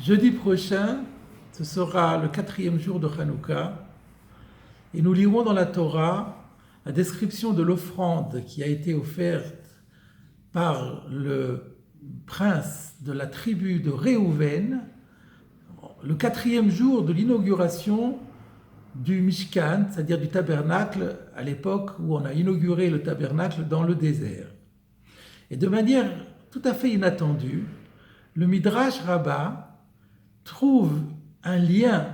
Jeudi prochain, ce sera le 4e jour de Hanouka, et nous lirons dans la Torah la description de l'offrande qui a été offerte par le prince de la tribu de Réhouven, le 4e jour de l'inauguration du Mishkan, c'est-à-dire du tabernacle, à l'époque où on a inauguré le tabernacle dans le désert. Et de manière tout à fait inattendue, le Midrash Rabbah trouve un lien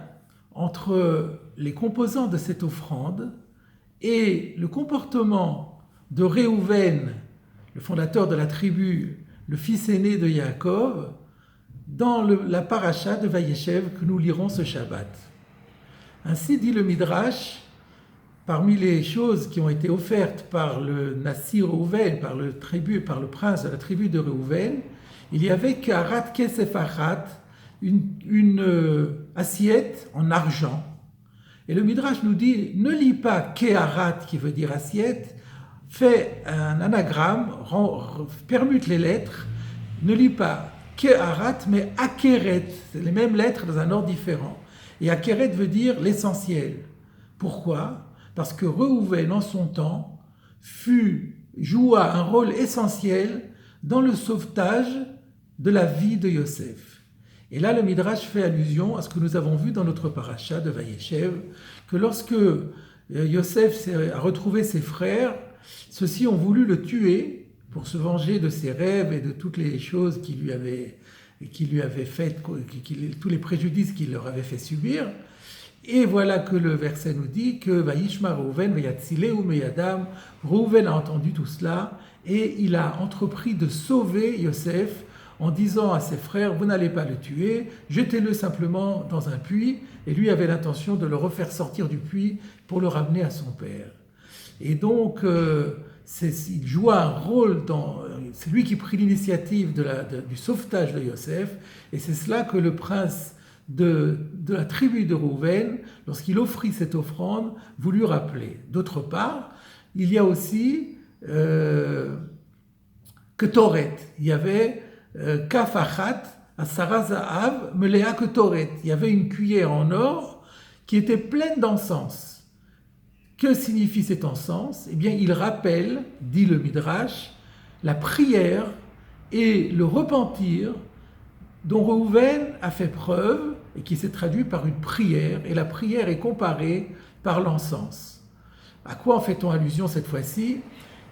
entre les composants de cette offrande et le comportement de Réhouven, le fondateur de la tribu, le fils aîné de Yaakov, dans la paracha de Vayeshev que nous lirons ce Shabbat. Ainsi dit le Midrash, parmi les choses qui ont été offertes par le Nassir Réhouven, par le prince de la tribu de Réhouven, il y avait Karat Kesef Achat, une assiette en argent. Et le Midrash nous dit, ne lis pas Keharat qui veut dire assiette, fais un anagramme, permute les lettres, ne lis pas Keharat mais Akeret, c'est les mêmes lettres dans un ordre différent. Et Akeret veut dire l'essentiel. Pourquoi ? Parce que Réhouven en son temps joua un rôle essentiel dans le sauvetage de la vie de Yosef. Et là, le Midrash fait allusion à ce que nous avons vu dans notre paracha de Vayeshev, que lorsque Yosef a retrouvé ses frères, ceux-ci ont voulu le tuer pour se venger de ses rêves et de toutes les choses qui lui avaient fait, tous les préjudices qu'il leur avait fait subir. Et voilà que le verset nous dit que Vayishma Réhouven Vayatzileu meyadam, Réhouven a entendu tout cela et il a entrepris de sauver Yosef en disant à ses frères, vous n'allez pas le tuer, jetez-le simplement dans un puits, et lui avait l'intention de le refaire sortir du puits pour le ramener à son père. Et donc, il joua un rôle c'est lui qui prit l'initiative du sauvetage de Yosef, et c'est cela que le prince de la tribu de Réhouven, lorsqu'il offrit cette offrande, voulut rappeler. D'autre part, il y a aussi Ketoret, il y avait Kaf Achat, Asara Zahav, Melea Ketoret. Il y avait une cuillère en or qui était pleine d'encens. Que signifie cet encens ? Eh bien, il rappelle, dit le Midrash, la prière et le repentir dont Réhouven a fait preuve et qui s'est traduit par une prière. Et la prière est comparée par l'encens. À quoi en fait-on allusion cette fois-ci ?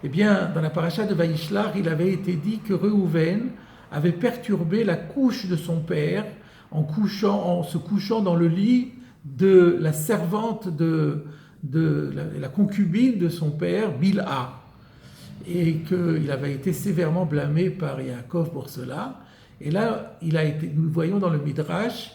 Eh bien, dans la paracha de Vayishlach, il avait été dit que Réhouven avait perturbé la couche de son père en se couchant dans le lit de la servante de la concubine de son père, Bilha, et qu'il avait été sévèrement blâmé par Yaakov pour cela. Et là, nous voyons dans le Midrash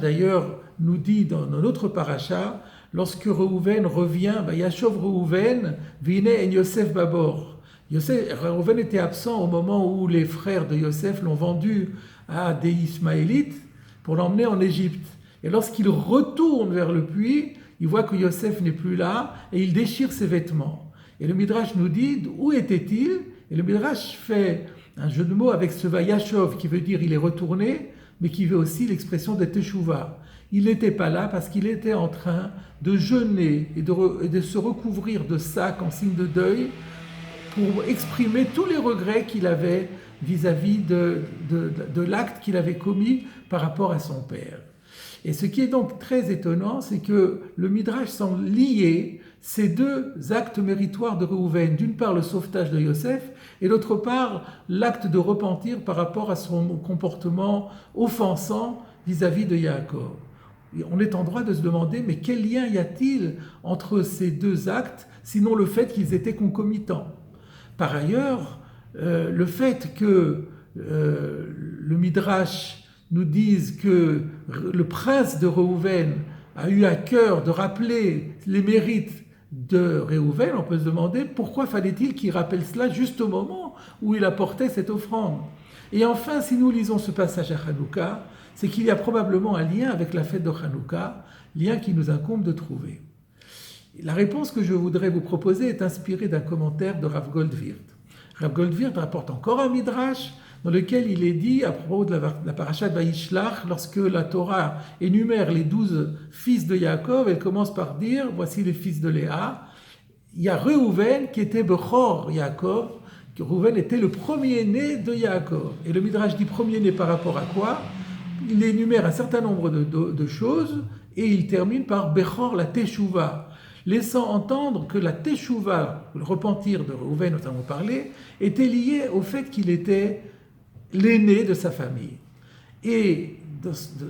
d'ailleurs nous dit dans notre paracha, lorsque Réhouven revient, Yashov Réhouven, Vine en Yosef Babor. Réhouven était absent au moment où les frères de Yosef l'ont vendu à des Ismaélites pour l'emmener en Égypte. Et lorsqu'il retourne vers le puits, il voit que Yosef n'est plus là et il déchire ses vêtements. Et le Midrash nous dit où était-il ? Et le Midrash fait un jeu de mots avec ce Vayashov qui veut dire il est retourné, mais qui veut aussi l'expression de Teshuvah. Il n'était pas là parce qu'il était en train de jeûner et de se recouvrir de sacs en signe de deuil pour exprimer tous les regrets qu'il avait vis-à-vis de l'acte qu'il avait commis par rapport à son père. Et ce qui est donc très étonnant, c'est que le Midrash semble lier ces deux actes méritoires de Réhouven, d'une part le sauvetage de Yosef, et d'autre part l'acte de repentir par rapport à son comportement offensant vis-à-vis de Yaakov. Et on est en droit de se demander, mais quel lien y a-t-il entre ces deux actes, sinon le fait qu'ils étaient concomitants ? Par ailleurs, le fait que le Midrash nous dise que le prince de Réhouven a eu à cœur de rappeler les mérites de Réhouven, on peut se demander pourquoi fallait-il qu'il rappelle cela juste au moment où il apportait cette offrande. Et enfin, si nous lisons ce passage à Hanouka, c'est qu'il y a probablement un lien avec la fête de Hanouka, lien qui nous incombe de trouver. La réponse que je voudrais vous proposer est inspirée d'un commentaire de Rav Goldvirt. Rav Goldvirt rapporte encore un midrash dans lequel il est dit, à propos de la paracha de Vaïshlach, lorsque la Torah énumère les 12 fils de Yaakov, elle commence par dire, voici les fils de Léa. Il y a Reuven qui était Bechor Yaakov, Reuven était le premier-né de Yaakov. Et le Midrash dit premier-né par rapport à quoi? Il énumère un certain nombre de choses, et il termine par Bechor la Teshuvah, laissant entendre que la Teshuvah, le repentir de Reuven, dont nous avons parlé, était lié au fait qu'il était l'aîné de sa famille. Et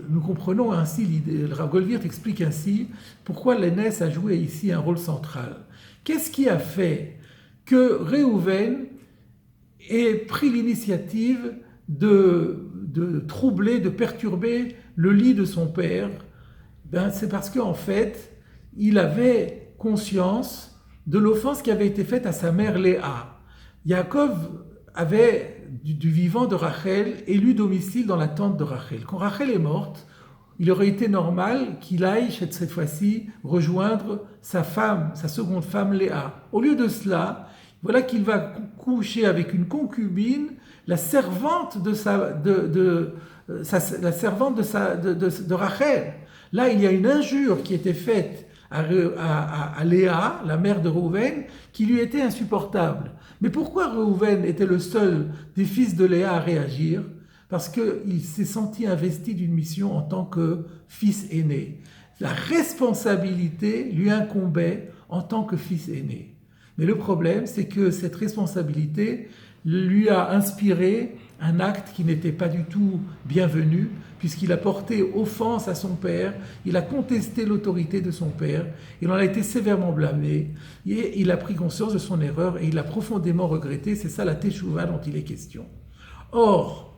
nous comprenons ainsi l'idée, le Rav Goldwirth explique ainsi pourquoi l'aînesse a joué ici un rôle central. Qu'est-ce qui a fait que Reuven ait pris l'initiative de troubler, de perturber le lit de son père? C'est parce qu'en fait, il avait conscience de l'offense qui avait été faite à sa mère Léa. Yaakov avait, du vivant de Rachel, élu domicile dans la tente de Rachel. Quand Rachel est morte, il aurait été normal qu'il aille cette fois-ci rejoindre sa femme, sa seconde femme Léa. Au lieu de cela, voilà qu'il va coucher avec une concubine, la servante de Rachel. Là, il y a une injure qui était faite à Léa, la mère de Reuven, qui lui était insupportable. Mais pourquoi Reuven était le seul des fils de Léa à réagir? Parce qu'il s'est senti investi d'une mission en tant que fils aîné. La responsabilité lui incombait en tant que fils aîné. Mais le problème, c'est que cette responsabilité lui a inspiré un acte qui n'était pas du tout bienvenu, puisqu'il a porté offense à son père, il a contesté l'autorité de son père, il en a été sévèrement blâmé, et il a pris conscience de son erreur, et il l'a profondément regretté. C'est ça la Teshuvah dont il est question. Or,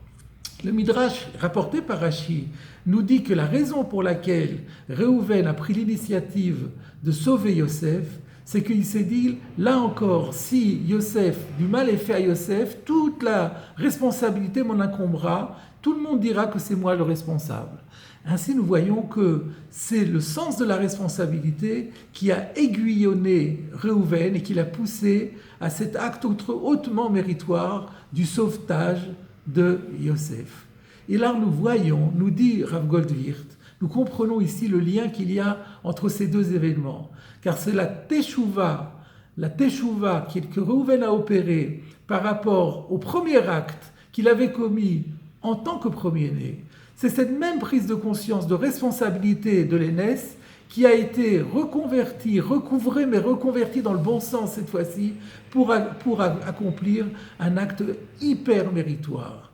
le Midrash rapporté par Rashi nous dit que la raison pour laquelle Reuven a pris l'initiative de sauver Yosef, c'est qu'il s'est dit, là encore, si Yosef, du mal est fait à Yosef, toute la responsabilité m'en incombera, tout le monde dira que c'est moi le responsable. Ainsi, nous voyons que c'est le sens de la responsabilité qui a aiguillonné Reuven et qui l'a poussé à cet acte hautement méritoire du sauvetage de Yosef. Et là, nous voyons, nous dit Rav Goldwirth, nous comprenons ici le lien qu'il y a entre ces deux événements. Car c'est la Teshuvah que Reuven a opérée par rapport au premier acte qu'il avait commis en tant que premier-né. C'est cette même prise de conscience de responsabilité de l'aînesse qui a été reconvertie, recouvrée, mais reconvertie dans le bon sens cette fois-ci, pour accomplir un acte hyper méritoire.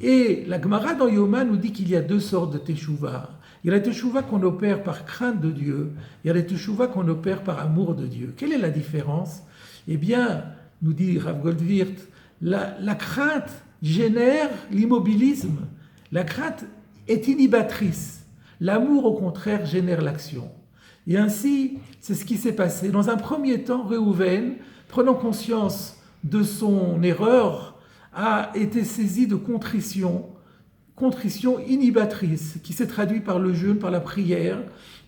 Et la Gemara dans Yoma nous dit qu'il y a deux sortes de Teshuvah. Il y a la Teshuvah qu'on opère par crainte de Dieu, il y a la Teshuvah qu'on opère par amour de Dieu. Quelle est la différence? Eh bien, nous dit Rav Goldwirth, la crainte génère l'immobilisme. La crainte est inhibitrice. L'amour, au contraire, génère l'action. Et ainsi, c'est ce qui s'est passé. Dans un premier temps, Reuven, prenant conscience de son erreur, a été saisi de contrition inhibitrice, qui s'est traduite par le jeûne, par la prière,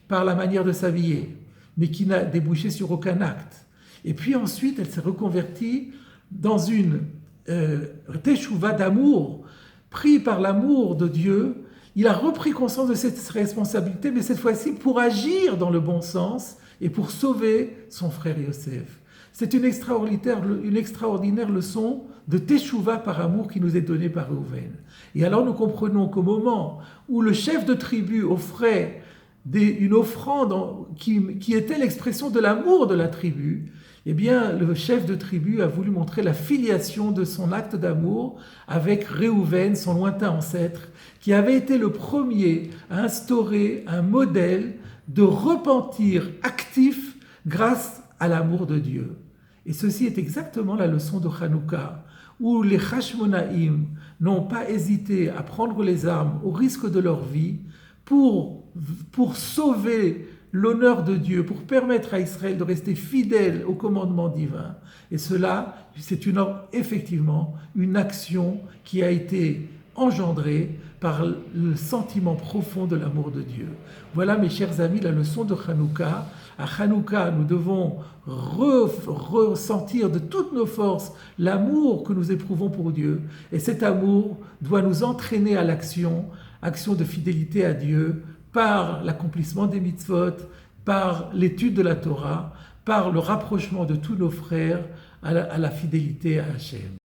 par la manière de s'habiller, mais qui n'a débouché sur aucun acte. Et puis ensuite, elle s'est reconvertie dans une teshuva d'amour, pris par l'amour de Dieu. Il a repris conscience de cette responsabilité, mais cette fois-ci pour agir dans le bon sens et pour sauver son frère Yosef. C'est une extraordinaire leçon de teshuva par amour qui nous est donnée par Reuven. Et alors nous comprenons qu'au moment où le chef de tribu offrait une offrande qui était l'expression de l'amour de la tribu, eh bien le chef de tribu a voulu montrer la filiation de son acte d'amour avec Reuven, son lointain ancêtre, qui avait été le premier à instaurer un modèle de repentir actif grâce à l'amour de Dieu. Et ceci est exactement la leçon de Hanouka, où les Hashmonaïm n'ont pas hésité à prendre les armes au risque de leur vie pour sauver l'honneur de Dieu, pour permettre à Israël de rester fidèle au commandement divin. Et cela, c'est effectivement une action qui a été engendrée par le sentiment profond de l'amour de Dieu. Voilà, mes chers amis, la leçon de Hanouka. À Hanouka, nous devons ressentir de toutes nos forces l'amour que nous éprouvons pour Dieu. Et cet amour doit nous entraîner à l'action, action de fidélité à Dieu, par l'accomplissement des mitzvot, par l'étude de la Torah, par le rapprochement de tous nos frères à la fidélité à Hachem.